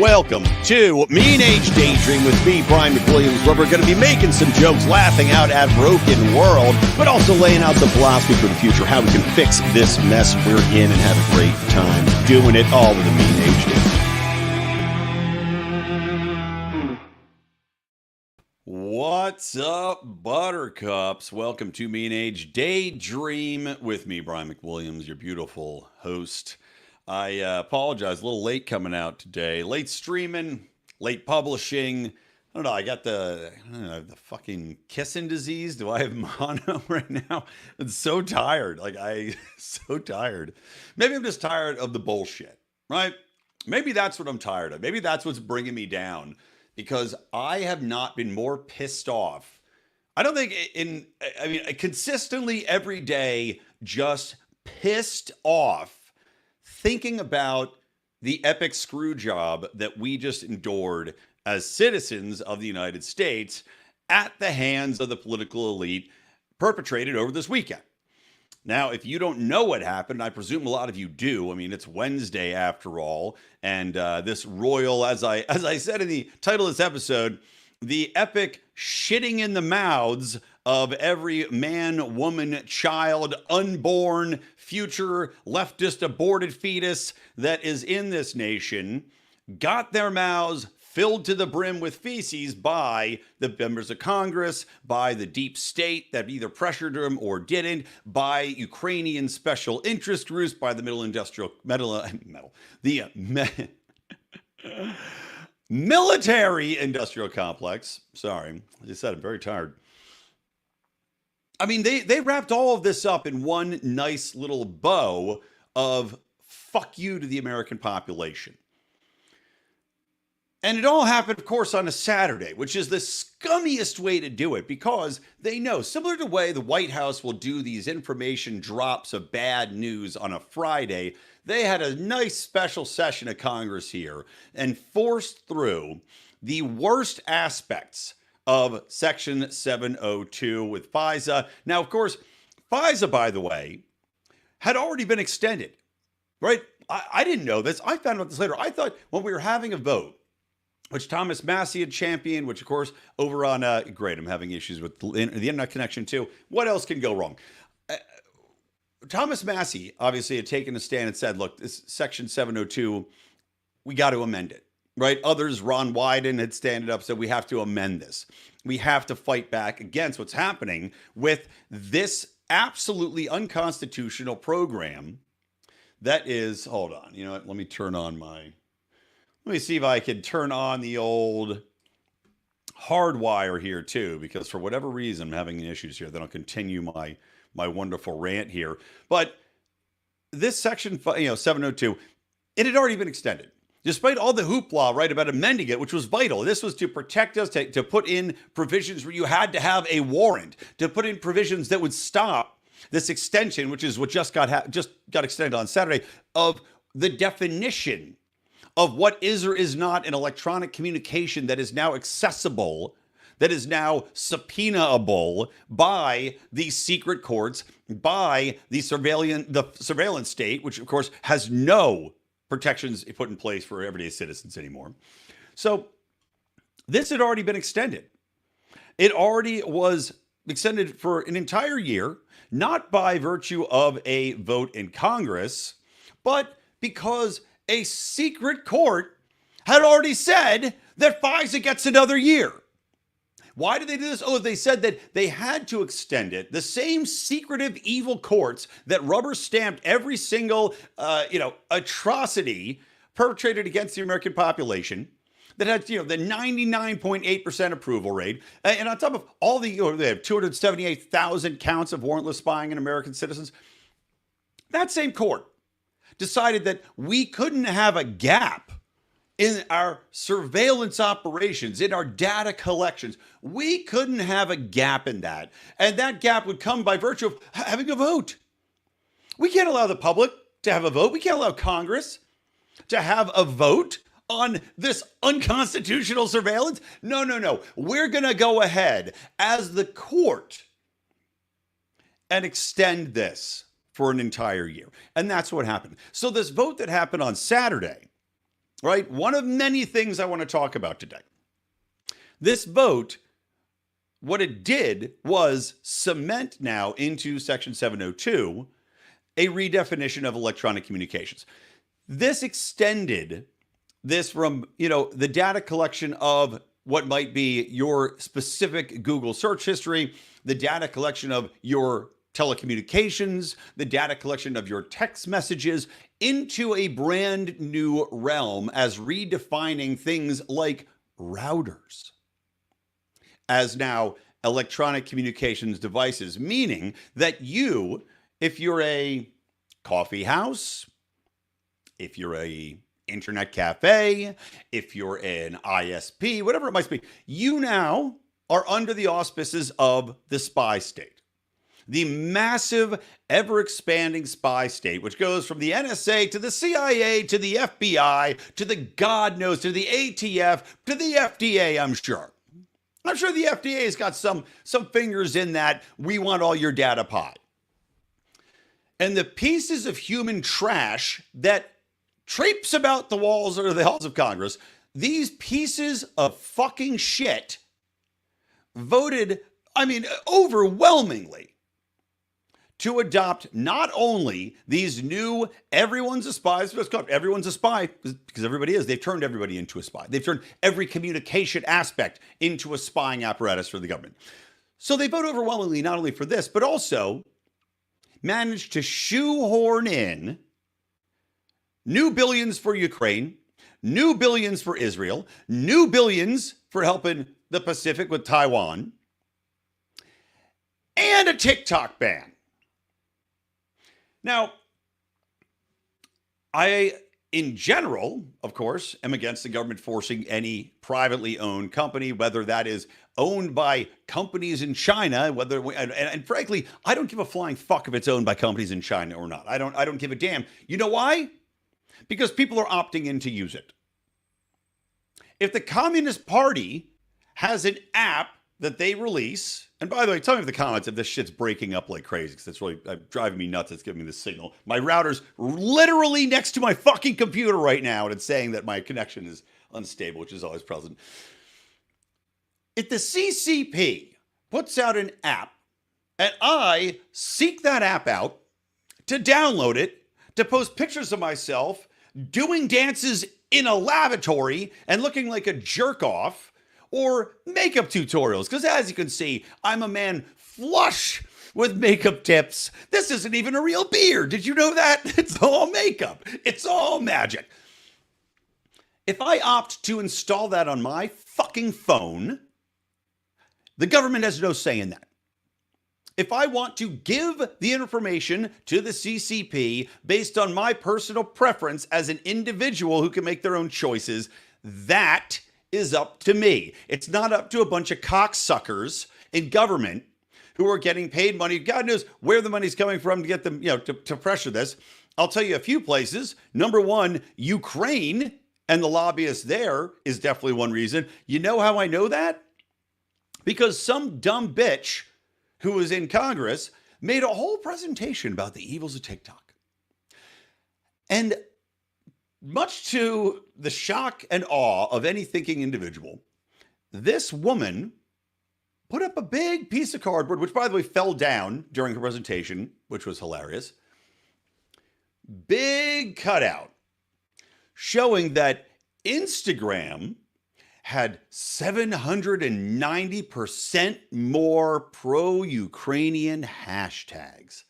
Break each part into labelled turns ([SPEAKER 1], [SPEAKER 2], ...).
[SPEAKER 1] Welcome to Mean Age Daydream with me, Brian McWilliams, where we're going to be making some jokes, laughing out at broken world, but also laying out some philosophy for the future, how we can fix this mess we're in and have a great time doing it all with a Mean Age Daydream. What's up, buttercups? Welcome to Mean Age Daydream with me, Brian McWilliams, your beautiful host. I apologize, a little late coming out today. Late streaming, late publishing. I don't know, I got the fucking kissing disease. Do I have mono right now? I'm so tired. So tired. Maybe I'm just tired of the bullshit, right? Maybe that's what I'm tired of. Maybe that's what's bringing me down, because I have not been more pissed off. I don't think consistently every day, just pissed off thinking about the epic screw job that we just endured as citizens of the United States at the hands of the political elite perpetrated over this weekend. Now, if you don't know what happened, I presume a lot of you do. I mean, it's Wednesday after all, and this royal, as I said in the title of this episode, the epic shitting in the mouths of every man, woman, child, unborn, future, leftist, aborted fetus that is in this nation got their mouths filled to the brim with feces by the members of Congress, by the deep state that either pressured them or didn't, by Ukrainian special interest groups, by the military industrial complex. Sorry, as I said, I'm very tired. I mean, they wrapped all of this up in one nice little bow of fuck you to the American population. And it all happened, of course, on a Saturday, which is the scummiest way to do it, because they know, similar to the way the White House will do these information drops of bad news on a Friday, they had a nice special session of Congress here and forced through the worst aspects of Section 702 with FISA. Now, of course, FISA, by the way, had already been extended, right? I didn't know this. I found out this later. I thought when we were having a vote, which Thomas Massie had championed, which, of course, over on, great, I'm having issues with the internet connection, too. What else can go wrong? Thomas Massie obviously had taken a stand and said, look, this Section 702, we got to amend it, right? Others, Ron Wyden had standed up, said we have to amend this. We have to fight back against what's happening with this absolutely unconstitutional program that is, hold on, you know what, let me see if I can turn on the old hardwire here too, because for whatever reason, I'm having issues here. Then I'll continue my wonderful rant here. But this section, 702, it had already been extended. Despite all the hoopla, right, about amending it, which was vital. This was to protect us, to put in provisions where you had to have a warrant, to put in provisions that would stop this extension, which is what just got extended on Saturday, of the definition of what is or is not an electronic communication that is now accessible, that is now subpoenaable by the secret courts, by the surveillance state, which of course has no protections put in place for everyday citizens anymore. So this had already been extended. It already was extended for an entire year, not by virtue of a vote in Congress, but because a secret court had already said that FISA gets another year. Why did they do this? Oh, they said that they had to extend it. The same secretive, evil courts that rubber stamped every single, atrocity perpetrated against the American population, that had, the 99.8% approval rate. And on top of all they have 278,000 counts of warrantless spying on American citizens. That same court decided that we couldn't have a gap in our surveillance operations, in our data collections. We couldn't have a gap in that. And that gap would come by virtue of having a vote. We can't allow the public to have a vote. We can't allow Congress to have a vote on this unconstitutional surveillance. No. We're going to go ahead as the court and extend this for an entire year. And that's what happened. So this vote that happened on Saturday right? One of many things I want to talk about today. This vote, what it did was cement now into Section 702 a redefinition of electronic communications. This extended this from, the data collection of what might be your specific Google search history, the data collection of your telecommunications, the data collection of your text messages, into a brand new realm as redefining things like routers as now electronic communications devices, meaning that you, if you're a coffee house, if you're a internet cafe, if you're an ISP, whatever it might be, you now are under the auspices of the spy state. The massive, ever-expanding spy state, which goes from the NSA to the CIA to the FBI to the God knows, to the ATF to the FDA, I'm sure. I'm sure the FDA has got some fingers in that we want all your data pie. And the pieces of human trash that traipse about the walls or the halls of Congress, these pieces of fucking shit voted, overwhelmingly to adopt not only these new everyone's a spy, everyone's a spy, because everybody is. They've turned everybody into a spy. They've turned every communication aspect into a spying apparatus for the government. So they vote overwhelmingly not only for this, but also managed to shoehorn in new billions for Ukraine, new billions for Israel, new billions for helping the Pacific with Taiwan, and a TikTok ban. Now, I, in general, of course, am against the government forcing any privately owned company, whether that is owned by companies in China, and frankly, I don't give a flying fuck if it's owned by companies in China or not. I don't give a damn. You know why? Because people are opting in to use it. If the Communist Party has an app that they release, and by the way, tell me in the comments if this shit's breaking up like crazy, because it's really driving me nuts. It's giving me the signal. My router's literally next to my fucking computer right now, and it's saying that my connection is unstable, which is always present. If the CCP puts out an app, and I seek that app out to download it, to post pictures of myself doing dances in a lavatory and looking like a jerk off, or makeup tutorials, because as you can see, I'm a man flush with makeup tips. This isn't even a real beard. Did you know that? It's all makeup. It's all magic. If I opt to install that on my fucking phone, the government has no say in that. If I want to give the information to the CCP based on my personal preference as an individual who can make their own choices, that is up to me. It's not up to a bunch of cocksuckers in government who are getting paid money. God knows where the money's coming from to get them, to pressure this. I'll tell you a few places. Number one, Ukraine and the lobbyists there is definitely one reason. You know how I know that? Because some dumb bitch who was in Congress made a whole presentation about the evils of TikTok. And much to the shock and awe of any thinking individual, this woman put up a big piece of cardboard, which, by the way, fell down during her presentation, which was hilarious. Big cutout showing that Instagram had 790% more pro-Ukrainian hashtags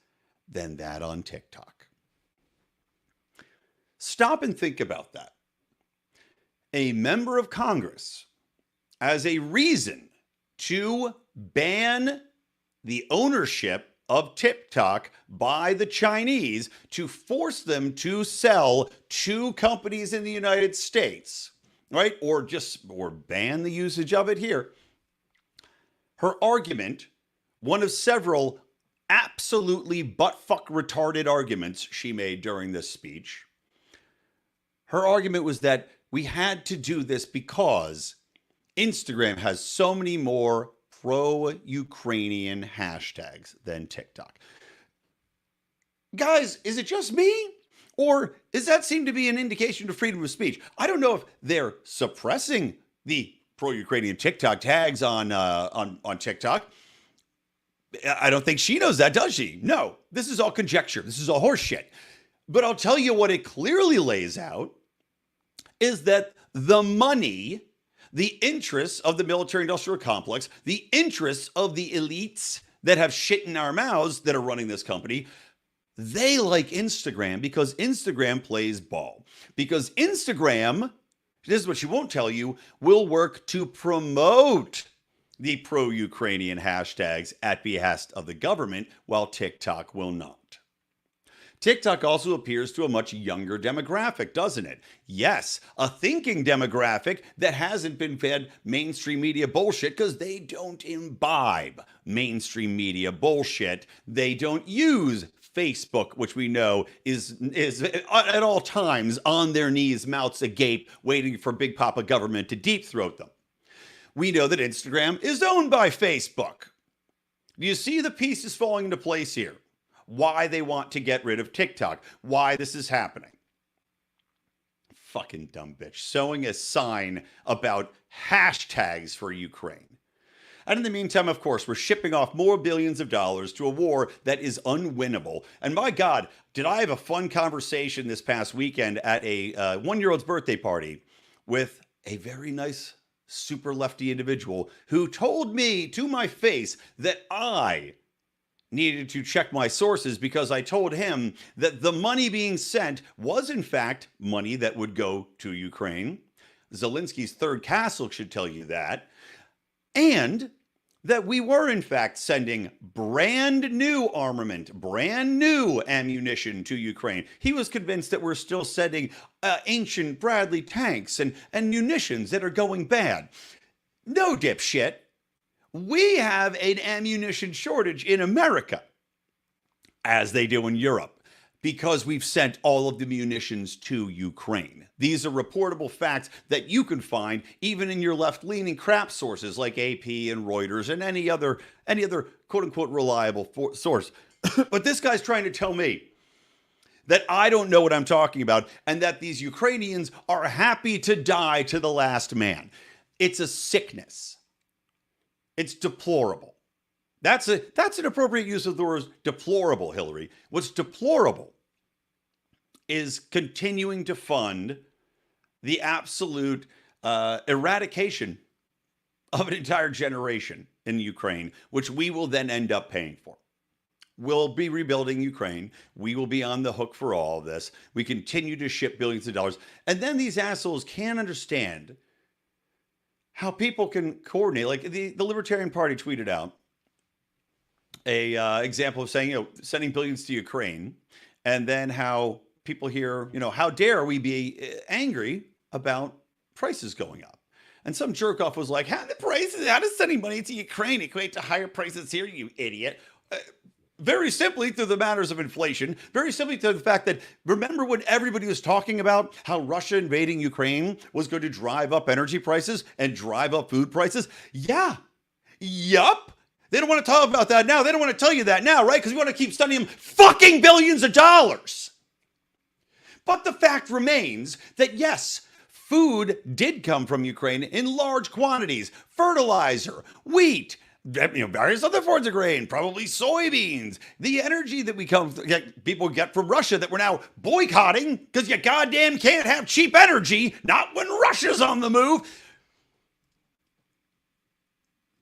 [SPEAKER 1] than that on TikTok. Stop and think about that. A member of Congress, as a reason to ban the ownership of TikTok by the Chinese, to force them to sell to companies in the United States, right? Or ban the usage of it here. Her argument, one of several absolutely buttfuck retarded arguments she made during this speech, her argument was that we had to do this because Instagram has so many more pro-Ukrainian hashtags than TikTok. Guys, is it just me? Or does that seem to be an indication of freedom of speech? I don't know if they're suppressing the pro-Ukrainian TikTok tags on TikTok. I don't think she knows that, does she? No, this is all conjecture. This is all horseshit. But I'll tell you what it clearly lays out is that the money, the interests of the military-industrial complex, the interests of the elites that have shit in our mouths that are running this company, they like Instagram because Instagram plays ball. Because Instagram, this is what she won't tell you, will work to promote the pro-Ukrainian hashtags at behest of the government, while TikTok will not. TikTok also appeals to a much younger demographic, doesn't it? Yes, a thinking demographic that hasn't been fed mainstream media bullshit because they don't imbibe mainstream media bullshit. They don't use Facebook, which we know is at all times on their knees, mouths agape, waiting for Big Papa government to deep throat them. We know that Instagram is owned by Facebook. Do you see the pieces falling into place here? Why they want to get rid of TikTok, why this is happening. Fucking dumb bitch, sewing a sign about hashtags for Ukraine. And in the meantime, of course, we're shipping off more billions of dollars to a war that is unwinnable. And my God, did I have a fun conversation this past weekend at a one-year-old's birthday party with a very nice super lefty individual who told me to my face that I needed to check my sources because I told him that the money being sent was in fact money that would go to Ukraine. Zelensky's third castle should tell you that. And that we were in fact sending brand new armament, brand new ammunition to Ukraine. He was convinced that we're still sending ancient Bradley tanks and munitions that are going bad. No, dipshit. We have an ammunition shortage in America, as they do in Europe, because we've sent all of the munitions to Ukraine. These are reportable facts that you can find even in your left-leaning crap sources like AP and Reuters and any other quote-unquote reliable source. But this guy's trying to tell me that I don't know what I'm talking about and that these Ukrainians are happy to die to the last man. It's a sickness. It's deplorable. That's an appropriate use of the word deplorable, Hillary. What's deplorable is continuing to fund the absolute eradication of an entire generation in Ukraine, which we will then end up paying for. We'll be rebuilding Ukraine. We will be on the hook for all of this. We continue to ship billions of dollars. And then these assholes can't understand how people can coordinate. Like the Libertarian Party tweeted out a example of saying, sending billions to Ukraine, and then how people here, how dare we be angry about prices going up? And some jerk off was like, how does sending money to Ukraine equate to higher prices here, you idiot? Very simply through the matters of inflation, very simply to the fact that, remember when everybody was talking about how Russia invading Ukraine was going to drive up energy prices and drive up food prices? Yeah. Yup. They don't want to talk about that now. They don't want to tell you that now, right? Because we want to keep sending them fucking billions of dollars. But the fact remains that yes, food did come from Ukraine in large quantities. Fertilizer, wheat, various other forms of grain, probably soybeans, the energy that people get from Russia that we're now boycotting because you goddamn can't have cheap energy, not when Russia's on the move.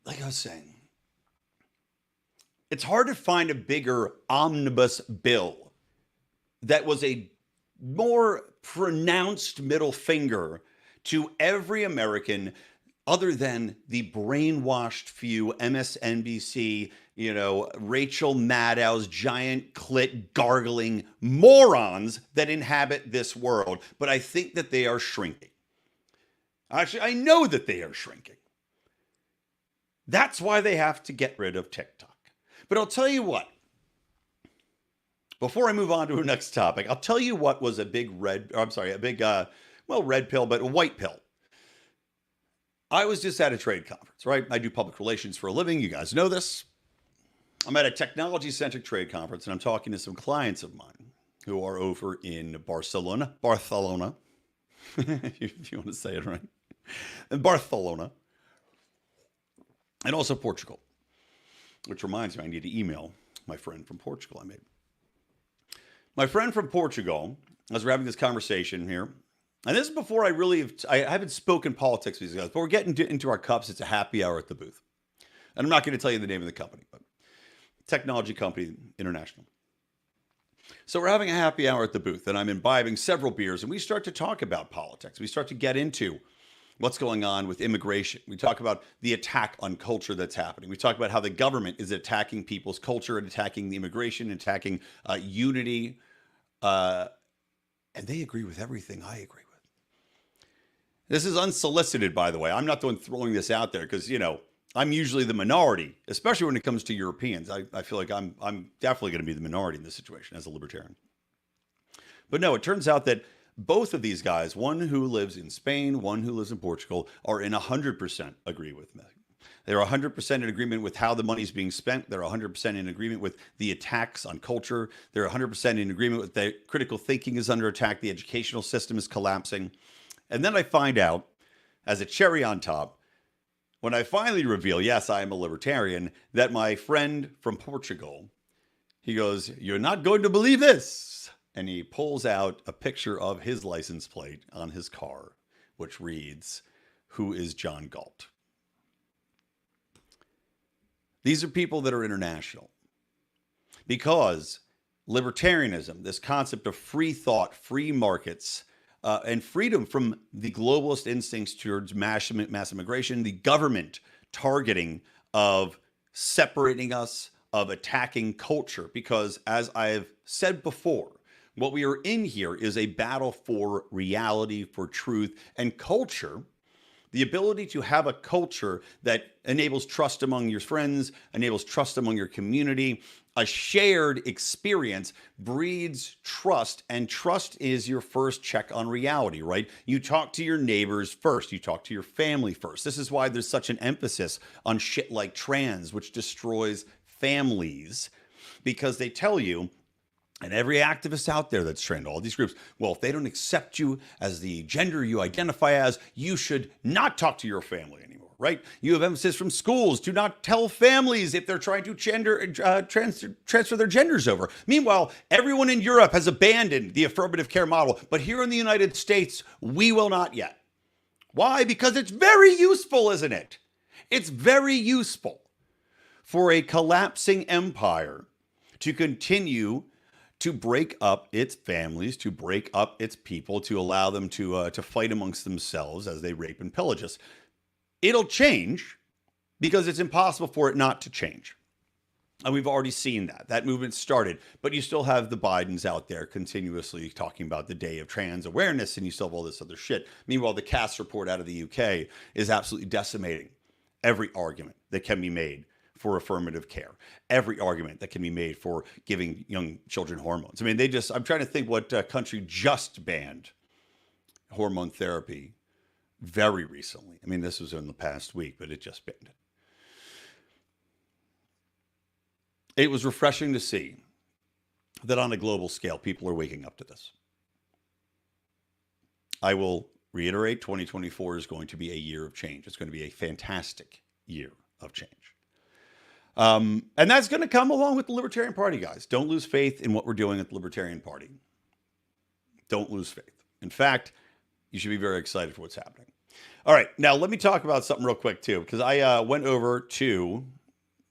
[SPEAKER 1] Like I was saying, it's hard to find a bigger omnibus bill that was a more pronounced middle finger to every American other than the brainwashed few MSNBC, Rachel Maddow's giant clit gargling morons that inhabit this world. But I think that they are shrinking. Actually, I know that they are shrinking. That's why they have to get rid of TikTok. But I'll tell you what. Before I move on to the next topic, I'll tell you what was a big red pill, but a white pill. I was just at a trade conference, right? I do public relations for a living. You guys know this. I'm at a technology-centric trade conference, and I'm talking to some clients of mine. who are over in Barcelona, if you want to say it right, in Barcelona, and also Portugal, which reminds me, I need to email my friend from Portugal I made. My friend from Portugal, as we're having this conversation here, and this is before I haven't spoken politics with these guys, but we're getting into our cups. It's a happy hour at the booth. And I'm not going to tell you the name of the company, but technology company, international. So we're having a happy hour at the booth, and I'm imbibing several beers, and we start to talk about politics. We start to get into what's going on with immigration. We talk about the attack on culture that's happening. We talk about how the government is attacking people's culture and attacking the immigration, attacking unity. And they agree with everything I agree with. This is unsolicited, by the way. I'm not the one throwing this out there because, I'm usually the minority, especially when it comes to Europeans. I feel like I'm definitely going to be the minority in this situation as a libertarian. But no, it turns out that both of these guys, one who lives in Spain, one who lives in Portugal, are in 100% agree with me. They're 100% in agreement with how the money's being spent. They're 100% in agreement with the attacks on culture. They're 100% in agreement with the critical thinking is under attack. The educational system is collapsing. And then I find out, as a cherry on top, when I finally reveal, yes, I am a libertarian, that my friend from Portugal, he goes, "You're not going to believe this." And he pulls out a picture of his license plate on his car, which reads, "Who is John Galt?" These are people that are international. Because libertarianism, this concept of free thought, free markets, and freedom from the globalist instincts towards mass immigration, the government targeting of separating us, of attacking culture. Because as I've said before, what we are in here is a battle for reality, for truth, and culture. The ability to have a culture that enables trust among your friends, enables trust among your community, a shared experience breeds trust, and trust is your first check on reality, right? You talk to your neighbors first. You talk to your family first. This is why there's such an emphasis on shit like trans, which destroys families, because they tell you, and every activist out there that's trained, all these groups, well, if they don't accept you as the gender you identify as, you should not talk to your family anymore, right? You have emphasis from schools to not tell families if they're trying to transfer their genders over. Meanwhile, everyone in Europe has abandoned the affirmative care model, but here in the United States, we will not yet. Why? Because it's very useful, isn't it? It's very useful for a collapsing empire to continue to break up its families, to break up its people, to allow them to fight amongst themselves as they rape and pillage us. It'll change because it's impossible for it not to change. And we've already seen that. That movement started. But you still have the Bidens out there continuously talking about the day of trans awareness, and you still have all this other shit. Meanwhile, the Cass report out of the UK is absolutely decimating every argument that can be made for affirmative care, every argument that can be made for giving young children hormones. I mean, I'm trying to think what country just banned hormone therapy very recently. I mean, this was in the past week, but it just banned it. It was refreshing to see that on a global scale, people are waking up to this. I will reiterate, 2024 is going to be a year of change. It's going to be a fantastic year of change. And that's going to come along with the Libertarian Party, guys. Don't lose faith in what we're doing at the Libertarian Party. Don't lose faith. In fact, you should be very excited for what's happening. All right, now let me talk about something real quick too, because I went over to,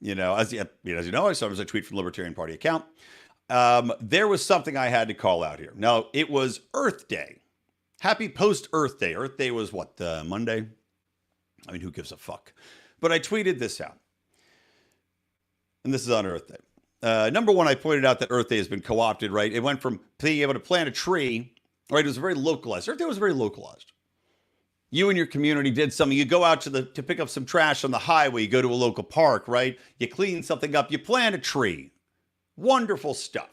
[SPEAKER 1] as you know, I saw a tweet from the Libertarian Party account. There was something I had to call out here. Now, it was Earth Day. Happy post-Earth Day. Earth Day was what, Monday? I mean, who gives a fuck? But I tweeted this out. And this is on Earth Day. Number one, I pointed out that Earth Day has been co-opted, right? It went from being able to plant a tree, right? It was very localized. Earth Day was very localized. You and your community did something. You go out to pick up some trash on the highway. You go to a local park, right? You clean something up. You plant a tree. Wonderful stuff.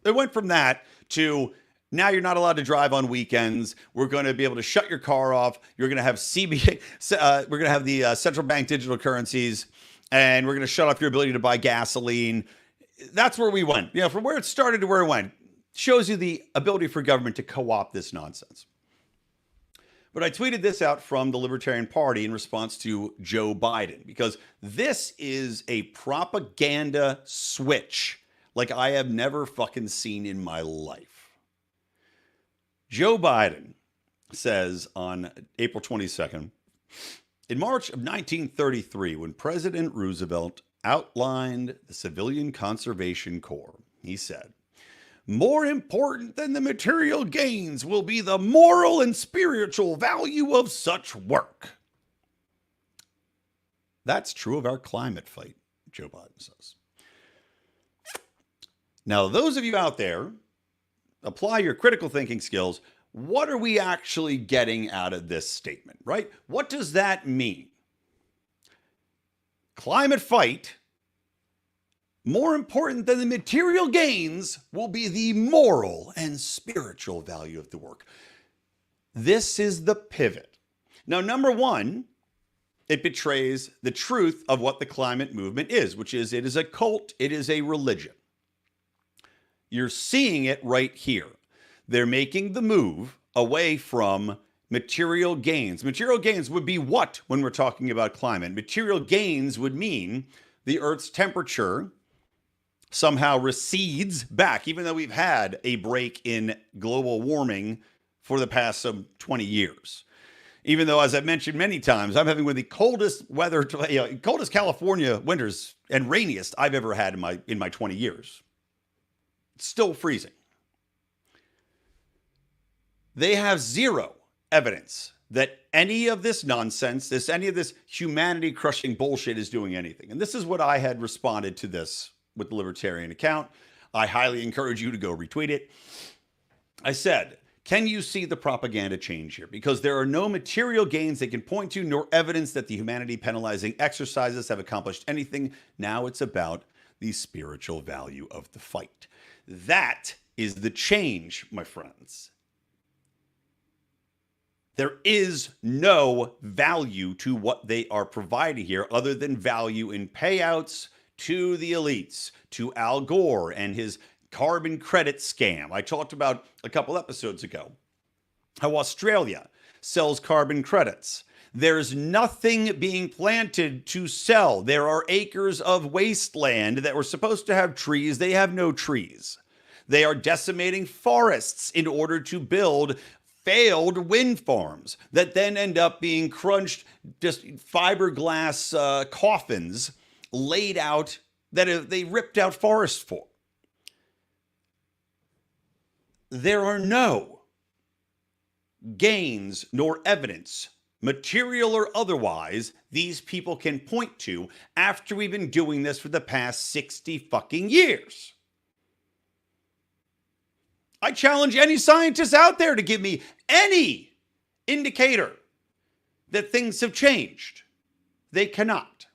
[SPEAKER 1] It went from that to now you're not allowed to drive on weekends. We're going to be able to shut your car off. You're going to have CBA. We're going to have the central bank digital currencies. And we're going to shut off your ability to buy gasoline. That's where we went. From where it started to where it went. Shows you the ability for government to co-opt this nonsense. But I tweeted this out from the Libertarian Party in response to Joe Biden, because this is a propaganda switch like I have never fucking seen in my life. Joe Biden says on April 22nd, in March of 1933, when President Roosevelt outlined the Civilian Conservation Corps, he said, more important than the material gains will be the moral and spiritual value of such work. That's true of our climate fight, Joe Biden says. Now, those of you out there, apply your critical thinking skills. What are we actually getting out of this statement, right? What does that mean? Climate fight, more important than the material gains, will be the moral and spiritual value of the work. This is the pivot. Now, number one, it betrays the truth of what the climate movement is, which is it is a cult, it is a religion. You're seeing it right here. They're making the move away from material gains. Material gains would be what when we're talking about climate? Material gains would mean the Earth's temperature somehow recedes back, even though we've had a break in global warming for the past some 20 years. Even though, as I've mentioned many times, I'm having one of the coldest weather, coldest California winters and rainiest I've ever had in my 20 years. It's still freezing. They have zero evidence that any of this nonsense, any of this humanity-crushing bullshit is doing anything. And this is what I had responded to this with the Libertarian account. I highly encourage you to go retweet it. I said, can you see the propaganda change here? Because there are no material gains they can point to, nor evidence that the humanity-penalizing exercises have accomplished anything. Now it's about the spiritual value of the fight. That is the change, my friends. There is no value to what they are providing here other than value in payouts to the elites, to Al Gore and his carbon credit scam. I talked about a couple episodes ago how Australia sells carbon credits. There's nothing being planted to sell. There are acres of wasteland that were supposed to have trees. They have no trees. They are decimating forests in order to build failed wind farms that then end up being crunched, just fiberglass coffins laid out that they ripped out forests for. There are no gains nor evidence, material or otherwise, these people can point to after we've been doing this for the past 60 fucking years. I challenge any scientist out there to give me any indicator that things have changed. They cannot.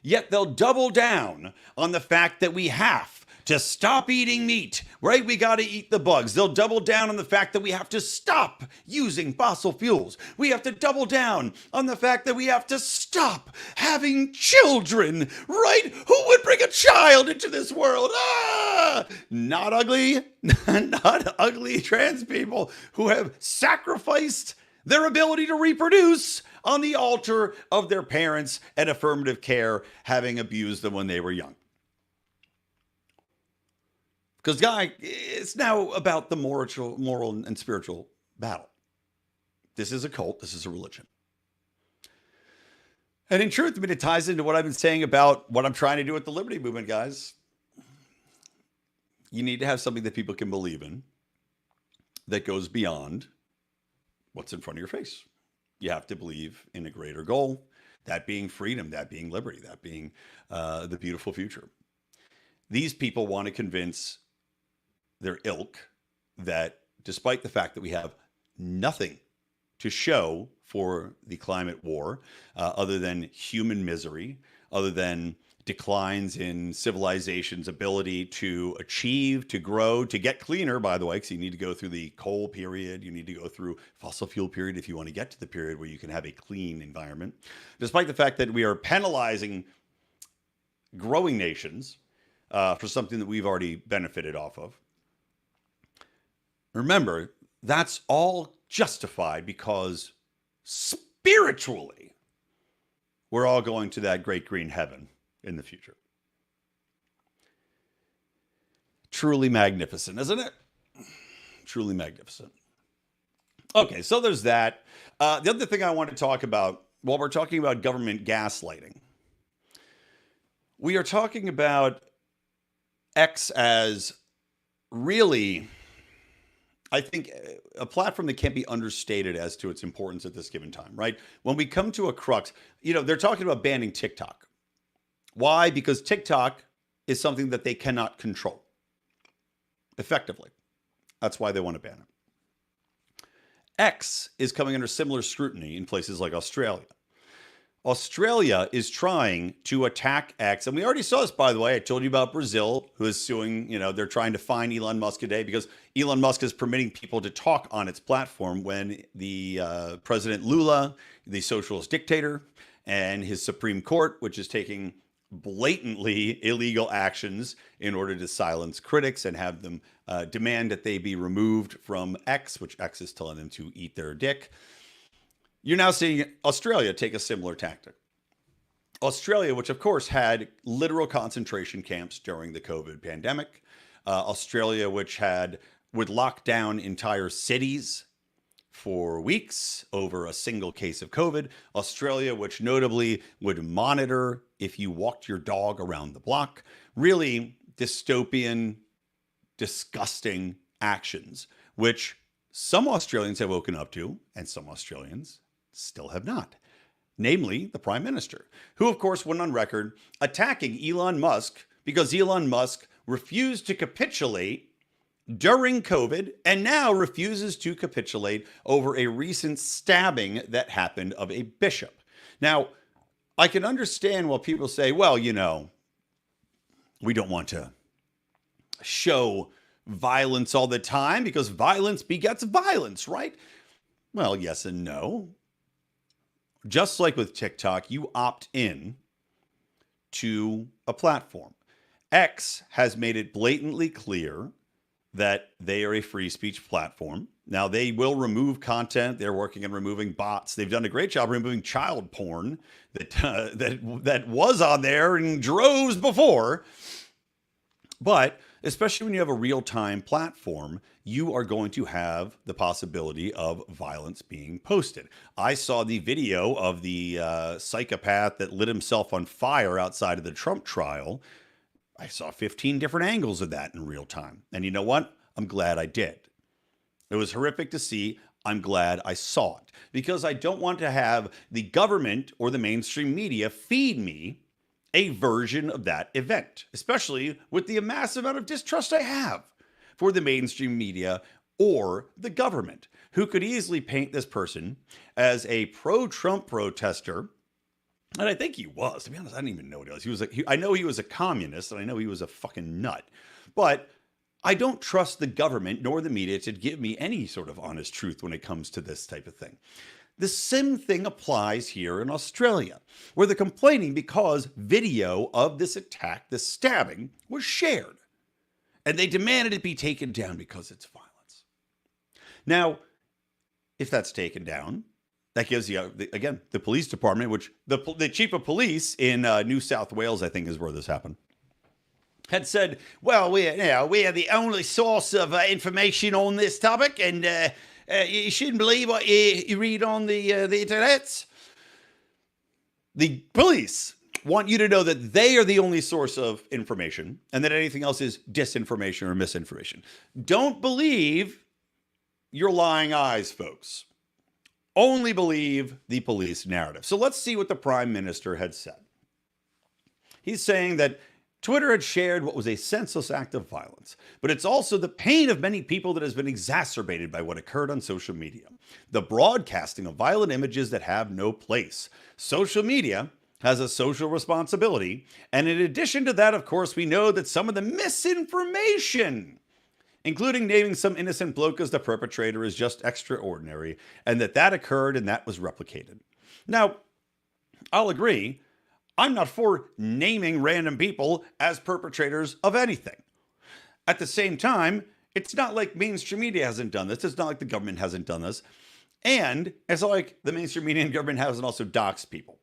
[SPEAKER 1] Yet they'll double down on the fact that we have to stop eating meat, right? We got to eat the bugs. They'll double down on the fact that we have to stop using fossil fuels. We have to double down on the fact that we have to stop having children, right? Who would bring a child into this world? Not ugly, not ugly trans people who have sacrificed their ability to reproduce on the altar of their parents and affirmative care having abused them when they were young. Because, guy, it's now about the moral and spiritual battle. This is a cult. This is a religion. And in truth, I mean, it ties into what I've been saying about what I'm trying to do with the Liberty Movement, guys. You need to have something that people can believe in that goes beyond what's in front of your face. You have to believe in a greater goal, that being freedom, that being liberty, that being the beautiful future. These people want to convince their ilk that despite the fact that we have nothing to show for the climate war, other than human misery, other than declines in civilization's ability to achieve, to grow, to get cleaner, by the way, because you need to go through the coal period, you need to go through fossil fuel period if you want to get to the period where you can have a clean environment. Despite the fact that we are penalizing growing nations for something that we've already benefited off of, Remember, that's all justified because spiritually, we're all going to that great green heaven in the future. Truly magnificent, isn't it? Truly magnificent. Okay, so there's that. The other thing I want to talk about while we're talking about government gaslighting, we are talking about X as really, I think, a platform that can't be understated as to its importance at this given time, right? When we come to a crux, they're talking about banning TikTok. Why? Because TikTok is something that they cannot control effectively. That's why they want to ban it. X is coming under similar scrutiny in places like Australia. Australia is trying to attack X. And we already saw this, by the way. I told you about Brazil, who is suing. They're trying to fine Elon Musk today because Elon Musk is permitting people to talk on its platform when the President Lula, the socialist dictator, and his Supreme Court, which is taking blatantly illegal actions in order to silence critics and have them demand that they be removed from X, which X is telling them to eat their dick. You're now seeing Australia take a similar tactic. Australia, which of course had literal concentration camps during the COVID pandemic. Australia, which would lock down entire cities for weeks over a single case of COVID. Australia, which notably would monitor if you walked your dog around the block. Really dystopian, disgusting actions, which some Australians have woken up to, and some Australians still have not. Namely, the Prime Minister, who of course went on record attacking Elon Musk because Elon Musk refused to capitulate during COVID and now refuses to capitulate over a recent stabbing that happened of a bishop. Now, I can understand why people say, well, we don't want to show violence all the time because violence begets violence, right? Well, yes and no. Just like with TikTok, you opt in to a platform. X has made it blatantly clear that they are a free speech platform. Now, they will remove content. They're working on removing bots. They've done a great job removing child porn that was on there in droves before. But especially when you have a real-time platform, you are going to have the possibility of violence being posted. I saw the video of the psychopath that lit himself on fire outside of the Trump trial. I saw 15 different angles of that in real time. And you know what? I'm glad I did. It was horrific to see. I'm glad I saw it because I don't want to have the government or the mainstream media feed me a version of that event, especially with the massive amount of distrust I have for the mainstream media or the government, who could easily paint this person as a pro-Trump protester. And I think he was, to be honest, I didn't even know what he was. I know he was a communist, and I know he was a fucking nut. But I don't trust the government nor the media to give me any sort of honest truth when it comes to this type of thing. The same thing applies here in Australia, where they're complaining because video of this attack, this stabbing, was shared. And they demanded it be taken down because it's violence. Now, if that's taken down, that gives you, again, the police department, which the chief of police in New South Wales, I think is where this happened, had said, well, we are the only source of information on this topic, and you shouldn't believe what you read on the internet. The police want you to know that they are the only source of information and that anything else is disinformation or misinformation. Don't believe your lying eyes, folks. Only believe the police narrative. So let's see what the Prime Minister had said. He's saying that Twitter had shared what was a senseless act of violence, but it's also the pain of many people that has been exacerbated by what occurred on social media. The broadcasting of violent images that have no place. Social media has a social responsibility, and in addition to that, of course, we know that some of the misinformation, including naming some innocent bloke as the perpetrator, is just extraordinary, and that occurred and that was replicated. Now, I'll agree, I'm not for naming random people as perpetrators of anything. At the same time, It's not like mainstream media hasn't done this. It's not like the government hasn't done this. And it's not like the mainstream media and government hasn't also doxed people.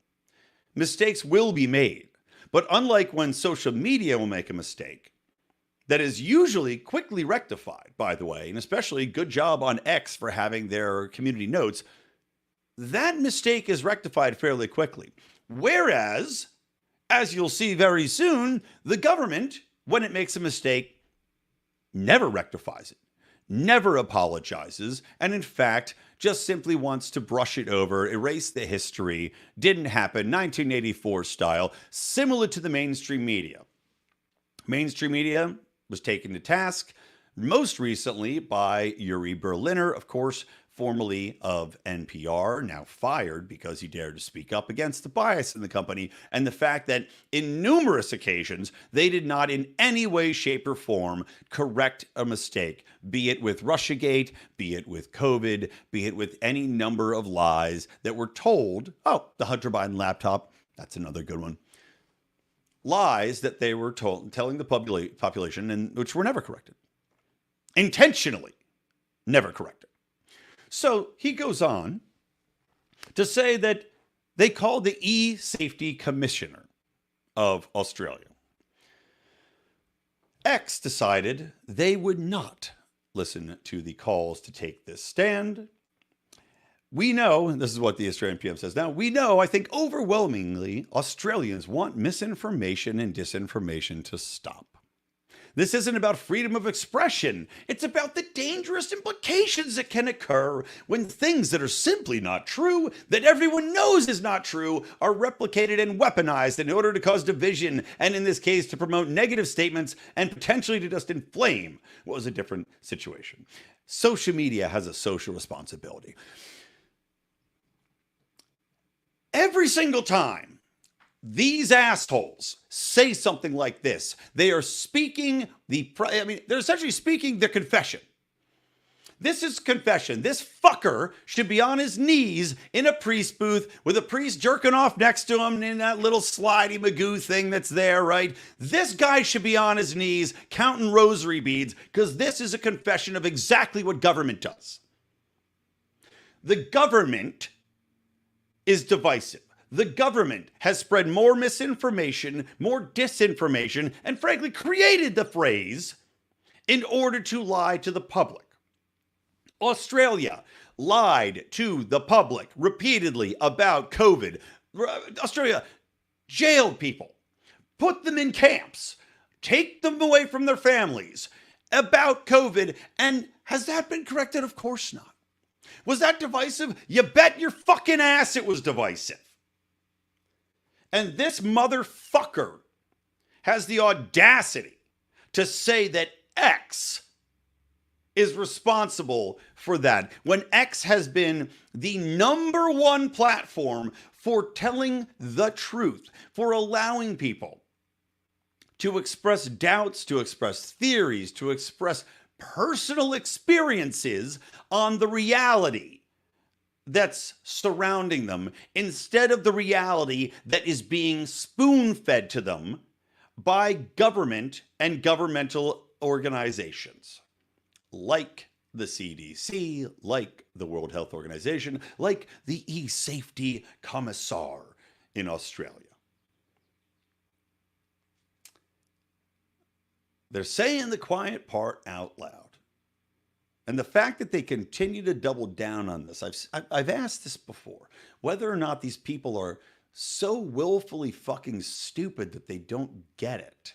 [SPEAKER 1] Mistakes will be made. But unlike when social media will make a mistake, that is usually quickly rectified, by the way, and especially good job on X for having their community notes, that mistake is rectified fairly quickly. Whereas, as you'll see very soon, the government, when it makes a mistake, never rectifies it, never apologizes, and in fact, just simply wants to brush it over, erase the history, didn't happen, 1984 style, similar to the mainstream media. Mainstream media was taken to task most recently by Yuri Berliner, of course, formerly of NPR, now fired because he dared to speak up against the bias in the company and the fact that in numerous occasions they did not in any way, shape, or form correct a mistake, be it with Russiagate, be it with COVID, be it with any number of lies that were told. Oh, the Hunter Biden laptop, that's another good one. Lies that they were telling the population, and which were never corrected. Intentionally never corrected. So he goes on to say that they called the E-Safety Commissioner of Australia. X decided they would not listen to the calls to take this stand. We know, and this is what the Australian PM says now, we know, I think overwhelmingly, Australians want misinformation and disinformation to stop. This isn't about freedom of expression. It's about the dangerous implications that can occur when things that are simply not true, that everyone knows is not true, are replicated and weaponized in order to cause division, and in this case, to promote negative statements and potentially to just inflame what was a different situation. Social media has a social responsibility. Every single time these assholes say something like this, they are speaking they're essentially speaking their confession. This is confession. This fucker should be on his knees in a priest booth with a priest jerking off next to him in that little slidey magoo thing that's there, right? This guy should be on his knees counting rosary beads because this is a confession of exactly what government does. The government is divisive. The government has spread more misinformation, more disinformation, and frankly created the phrase in order to lie to the public. Australia lied to the public repeatedly about COVID. Australia jailed people, put them in camps, take them away from their families about COVID. And has that been corrected? Of course not. Was that divisive? You bet your fucking ass it was divisive. And this motherfucker has the audacity to say that X is responsible for that, when X has been the number one platform for telling the truth, for allowing people to express doubts, to express theories, to express personal experiences on the reality that's surrounding them, instead of the reality that is being spoon-fed to them by government and governmental organizations like the CDC, like the World Health Organization, like the E-Safety Commissar in Australia. They're saying the quiet part out loud. And the fact that they continue to double down on this, I've asked this before, whether or not these people are so willfully fucking stupid that they don't get it.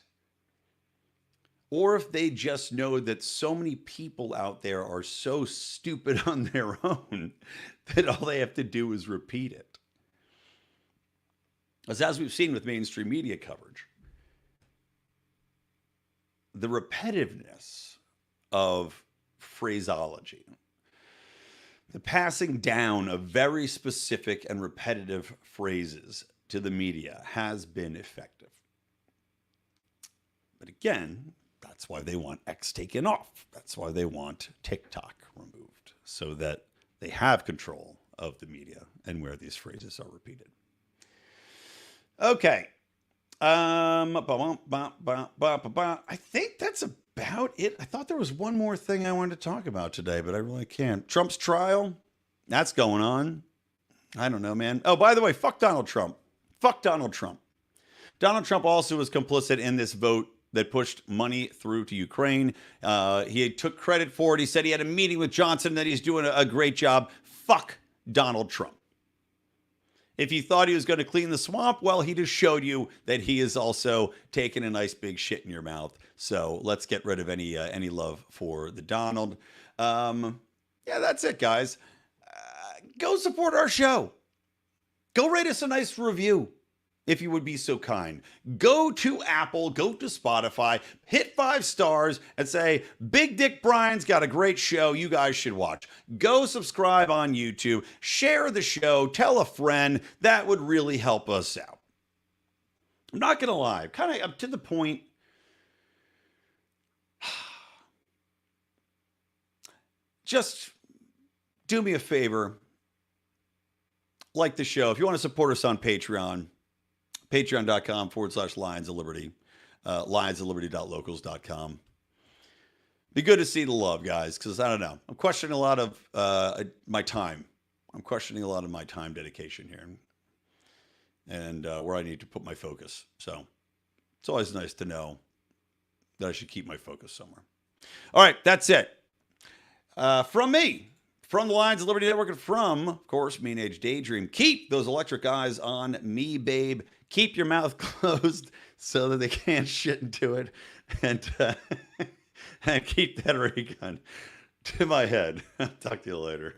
[SPEAKER 1] Or if they just know that so many people out there are so stupid on their own that all they have to do is repeat it. As we've seen with mainstream media coverage, the repetitiveness of phraseology, the passing down of very specific and repetitive phrases to the media has been effective. But again, that's why they want X taken off. That's why they want TikTok removed, so that they have control of the media and where these phrases are repeated. Okay. I think that's about it. I thought there was one more thing I wanted to talk about today, but I really can't. Trump's trial, that's going on. I don't know, man. Oh, by the way, fuck Donald Trump. Fuck Donald Trump. Donald Trump also was complicit in this vote that pushed money through to Ukraine. He took credit for it. He said he had a meeting with Johnson, that he's doing a great job. Fuck Donald Trump. If you thought he was going to clean the swamp, well, he just showed you that he is also taking a nice big shit in your mouth. So let's get rid of any love for the Donald. Yeah, that's it, guys. Go support our show. Go write us a nice review, if you would be so kind. Go to Apple, go to Spotify, hit 5 stars and say, Big Dick Brian's got a great show you guys should watch. Go subscribe on YouTube, share the show, tell a friend. That would really help us out. I'm not going to lie, kind of up to the point. Just do me a favor. Like the show. If you want to support us on Patreon, patreon.com/Lions of Liberty, lionsofliberty.locals.com. Be good to see the love, guys, because I don't know. I'm questioning a lot of my time. I'm questioning a lot of my time dedication here and where I need to put my focus. So it's always nice to know that I should keep my focus somewhere. All right, that's it. From me. From the Lions of Liberty Network and from, of course, Mean Age Daydream. Keep those electric eyes on me, babe. Keep your mouth closed so that they can't shit into it. And keep that ray gun to my head. Talk to you later.